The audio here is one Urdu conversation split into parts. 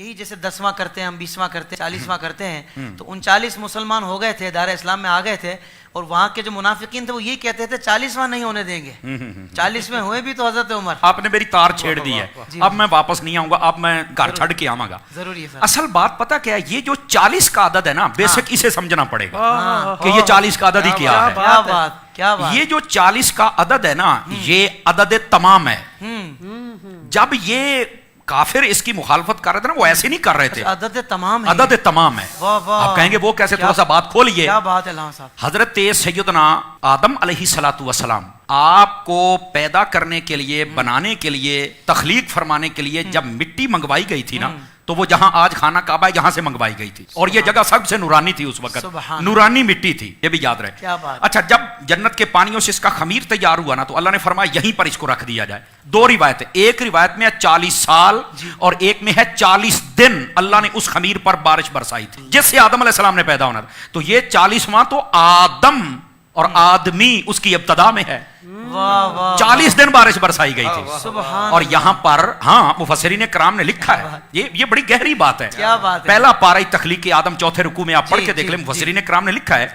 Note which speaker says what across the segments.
Speaker 1: یہی جیسے 10واں کرتے ہیں ہم 20واں کرتے ہیں 40واں کرتے ہیں تو 39 مسلمان ہو گئے تھے، دار اسلام میں آ گئے تھے، اور وہاں کے جو منافقین تھے وہ یہی کہتے تھے 40واں نہیں ہونے دیں گے. 40ویں ہوئے بھی تو حضرت عمر.
Speaker 2: آپ نے میری تار چھیڑ دی ہے، اب میں واپس نہیں آؤں گا، اب میں گھر چھڑ کے آؤں گا.
Speaker 1: ضروری ہے.
Speaker 2: اصل بات پتہ کیا ہے، یہ جو 40 کا عدد ہے نا، بیسک اسے سمجھنا پڑے گا کہ یہ 40 کا عدد ہی کیا ہے.
Speaker 1: کیا بات، کیا بات.
Speaker 2: یہ جو 40 کا عدد ہے نا، یہ عدد تمام ہے. جب یہ کافر اس کی مخالفت کر رہے تھے نا، وہ ایسے نہیں کر رہے تھے.
Speaker 1: عدد تمام ہے.
Speaker 2: عدد تمام ہے. آپ کہیں گے وہ کیسے، تھوڑا سا بات کھولیے.
Speaker 1: کیا بات ہے علامہ صاحب.
Speaker 2: حضرت سیدنا آدم علیہ الصلوۃ والسلام آپ کو پیدا کرنے کے لیے، بنانے کے لیے، تخلیق فرمانے کے لیے جب مٹی منگوائی گئی تھی نا، تو وہ جہاں آج خانہ کعبہ ہے یہاں سے منگوائی گئی تھی، اور یہ جگہ سب سے نورانی تھی اس وقت، نورانی مٹی تھی، یہ بھی یاد رہے. اچھا، جب جنت کے پانیوں سے اس کا خمیر تیار ہوا نا، تو اللہ نے فرمایا یہیں پر اس کو رکھ دیا جائے. 2 روایتیں، ایک روایت میں ہے 40 سال اور ایک میں ہے 40 دن اللہ نے اس خمیر پر بارش برسائی تھی جس سے آدم علیہ السلام نے پیدا ہونا تھا. تو یہ 40واں تو آدم اور آدمی اس کی ابتدا میں ہے. 40 دن بارش برسائی گئی تھی. اور یہاں پر ہاں مفسرین کرام نے لکھا ہے، یہ بڑی گہری بات ہے. پہلا پارہ تخلیق آدم 4 رکوع میں آپ پڑھ کے دیکھ لیں، مفسرین کرام نے لکھا ہے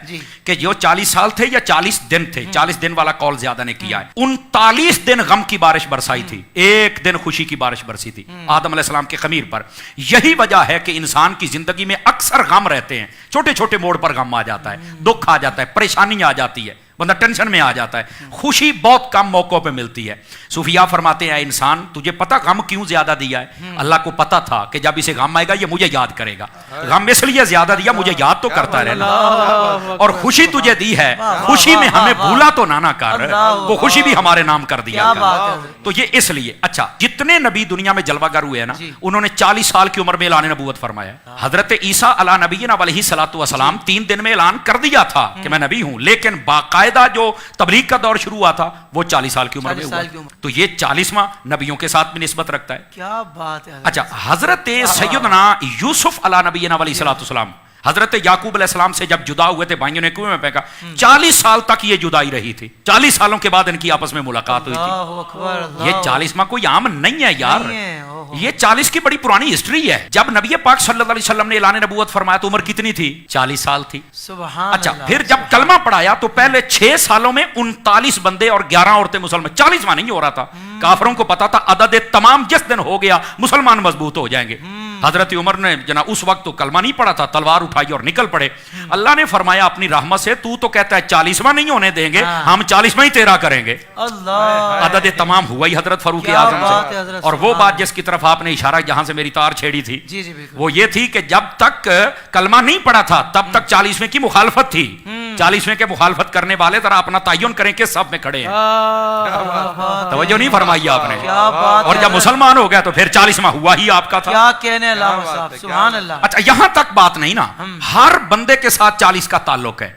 Speaker 2: کہ جو 40 سال تھے یا 40 دن تھے، 40 دن والا قول زیادہ نے کیا ہے. 39 دن غم کی بارش برسائی تھی، 1 دن خوشی کی بارش برسی تھی آدم علیہ السلام کے خمیر پر. یہی وجہ ہے کہ انسان کی زندگی میں اکثر غم رہتے ہیں، چھوٹے چھوٹے موڑ پر غم آ جاتا ہے، دکھ آ جاتا ہے، پریشانی آ جاتی ہے، بندہ ٹینشن میں آ جاتا ہے. خوشی بہت کم موقعوں پہ ملتی ہے. صوفیاء فرماتے ہیں انسان تجھے پتہ غم کیوں زیادہ دیا ہے؟ اللہ کو پتہ تھا کہ جب اسے غم آئے گا یہ مجھے یاد کرے گا. غم اس لیے زیادہ دیا مجھے یاد تو کرتا رہنا. اور خوشی تجھے دی ہے، خوشی میں ہمیں بھولا تو نہ کر، وہ خوشی بھی ہمارے نام کر دیا. تو یہ اس لیے. اچھا، جتنے نبی دنیا میں جلوہ گر ہوئے ہیں نا، انہوں نے 40 سال کی عمر میں اعلان نبوت فرمایا. حضرت عیسیٰ علیہ نبینا علیہ الصلوۃ والسلام 3 دن میں اعلان کر دیا تھا کہ میں نبی ہوں، لیکن باقاعدہ جو تبلیغ کا دور شروع ہوا تھا وہ 40 سال کی عمر میں ہوا. تو یہ 40واں نبیوں کے ساتھ بھی نسبت رکھتا ہے.
Speaker 1: کیا بات ہے.
Speaker 2: اچھا، حضرت سیدنا یوسف علیہ نبینا علیہ الصلوۃ والسلام حضرت یعقوب علیہ السلام سے جب جدا ہوئے تھے، بھائیوں نے کنویں میں پھینکا، 40 سال تک یہ جدائی رہی تھی. 40 سالوں کے بعد ان کی آپس میں ملاقات ہوئی تھی. یہ 40واں کوئی عام نہیں ہے یار، یہ 40 کی بڑی پرانی ہسٹری ہے. جب نبی پاک صلی اللہ علیہ وسلم نے اعلان نبوت فرمایا تو عمر کتنی تھی؟ 40 سال تھی. اچھا، پھر جب کلمہ پڑھایا تو پہلے 6 سالوں میں 39 بندے اور 11 عورتیں مسلمان. 40واں نہیں ہو رہا تھا. کافروں کو پتا تھا عدد تمام جس دن ہو گیا مسلمان مضبوط ہو جائیں گے. حضرت عمر نے جناب اس وقت تو کلمہ نہیں پڑھا تھا، تلوار اٹھائی اور نکل پڑے. اللہ نے فرمایا اپنی رحمت سے تو کہتا ہے 40واں نہیں ہونے دیں گے، ہم 40واں ہی تیرا کریں گے. عدد تمام ہوا ہی حضرت فاروق اعظم سے. اور وہ بات جس کی طرف آپ نے اشارہ جہاں سے میری تار چھیڑی تھی وہ یہ تھی کہ جب تک کلمہ نہیں پڑھا تھا تب تک 40ویں کی مخالفت تھی. 40ویں کے مخالفت کرنے والے ذرا اپنا تعین کریں کہ سب میں کھڑے ہیں. توجہ نہیں فرمائی آپ نے. اور جب مسلمان ہو گیا تو پھر 40واں ہوا ہی آپ کا تھا.
Speaker 1: کیا کہنے علامہ صاحب، سبحان اللہ.
Speaker 2: اچھا، یہاں تک بات نہیں نا، ہر بندے کے ساتھ 40 کا تعلق ہے.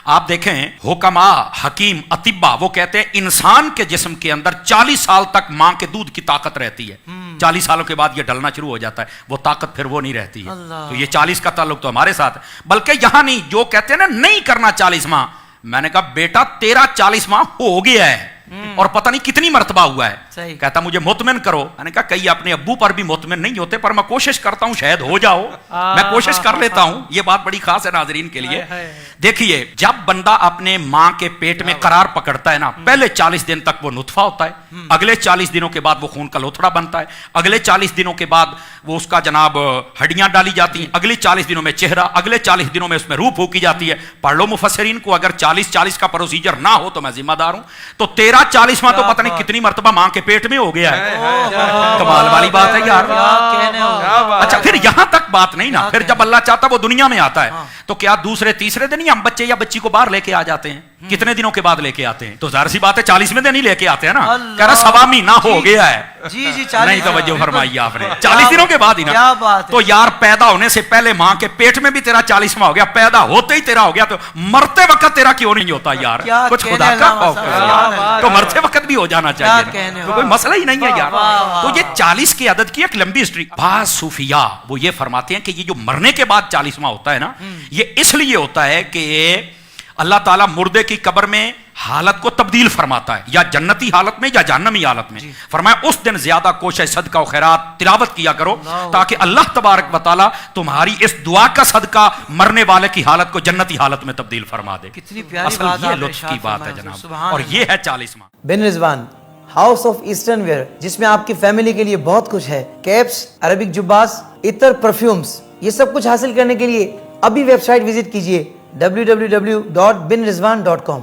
Speaker 2: آپ دیکھیں حکما، حکیم، اطباء وہ کہتے ہیں انسان کے جسم کے اندر 40 سال تک ماں کے دودھ کی طاقت رہتی ہے. 40 سالوں کے بعد یہ ڈلنا شروع ہو جاتا ہے، وہ طاقت پھر وہ نہیں رہتی ہے. تو یہ 40 کا تعلق تو ہمارے ساتھ ہے. بلکہ یہاں نہیں، جو کہتے ہیں نا نہیں کرنا 40واں، میں نے کہا بیٹا تیرا 40واں ہو گیا ہے اور پتہ نہیں کتنی مرتبہ ہوا ہے. کہتا مجھے مطمئن کرو. میں نے کہا کئی اپنے ابو پر بھی مطمئن نہیں ہوتے، پر میں کوشش کرتا ہوں شاید ہو جاؤ، میں کوشش کر لیتا ہوں. یہ بات بڑی خاص ہے ناظرین کے لیے. دیکھیے، جب بندہ اپنے ماں کے پیٹ میں قرار پکڑتا ہے نا، پہلے 40 دن تک وہ نطفہ ہوتا ہے، اگلے 40 دنوں کے بعد وہ خون کا لوتھڑا بنتا ہے، اگلے 40 دنوں کے بعد وہ اس کا جناب ہڈیاں ڈالی جاتی ہیں، اگلے 40 دنوں میں چہرہ، اگلے 40 دنوں میں اس میں روح پھونکی جاتی ہے. پڑھ لو مفسرین کو، اگر 40 کا پروسیجر نہ ہو تو میں ذمہ دار ہوں. تو 40واں تو پتہ نہیں کتنی مرتبہ ماں کے پیٹ میں ہو گیا ہے. کمال والی بات ہے یار. اچھا، پھر یہاں تک بات نہیں نا. پھر جب اللہ چاہتا وہ دنیا میں آتا ہے تو کیا دوسرے تیسرے دن ہی ہم بچے یا بچی کو باہر لے کے آ جاتے ہیں؟ کتنے دنوں کے بعد لے کے آتے ہیں؟ تو ظاہر سی بات ہے 40ویں دن ہی لے کے آتے ہیں نا. کہہ رہا 1.25 مہینہ ہو گیا ہے. نہیں توجہ فرمائی آپ نے. 40 دنوں کے بعد ہی نا. تو یار پیدا ہونے سے پہلے ماں کے پیٹ میں بھی تیرا 40واں ہو گیا، پیدا ہوتے ہی تیرا ہو گیا، تو مرتے وقت تیرا کیوں نہیں ہوتا یار؟ کچھ خدا کا خوف ہے تو مرتے وقت بھی ہو جانا چاہیے، تو کوئی مسئلہ ہی نہیں ہے یار. تو یہ 40 کے عدد کی ایک لمبی ہسٹری. بعض صوفیاء وہ یہ فرماتے ہیں کہ یہ جو مرنے کے بعد 40واں ہوتا ہے نا، یہ اس لیے ہوتا ہے کہ اللہ تعالیٰ مردے کی قبر میں حالت کو تبدیل فرماتا ہے, یا جنتی حالت میں یا جہنمی حالت میں. فرمایا اس دن زیادہ کوشش صدقہ و خیرات تلاوت کیا کرو تاکہ اللہ تبارک و تعالیٰ تمہاری اس دعا کا صدقہ مرنے والے کی حالت کو جنتی حالت میں تبدیل فرما دے.
Speaker 1: کتنی پیاری
Speaker 2: اصل
Speaker 1: بات
Speaker 2: یہ
Speaker 1: آپ
Speaker 2: لطف کی
Speaker 1: ارشاد
Speaker 2: بات ہے
Speaker 1: فرمایا.
Speaker 2: جناب,
Speaker 1: سبحان
Speaker 2: اور
Speaker 1: اللہ.
Speaker 2: یہ ہے 40واں.
Speaker 3: بن رضوان ہاؤس آف ایسٹرن ویئر, جس میں آپ کی فیملی کے لیے بہت کچھ ہے. کیپس, عربک جباس, عطر, پرفیومز, یہ سب کچھ حاصل کرنے کے لیے ابھی ویب سائٹ وزٹ کیجئے www.binrizwan.com.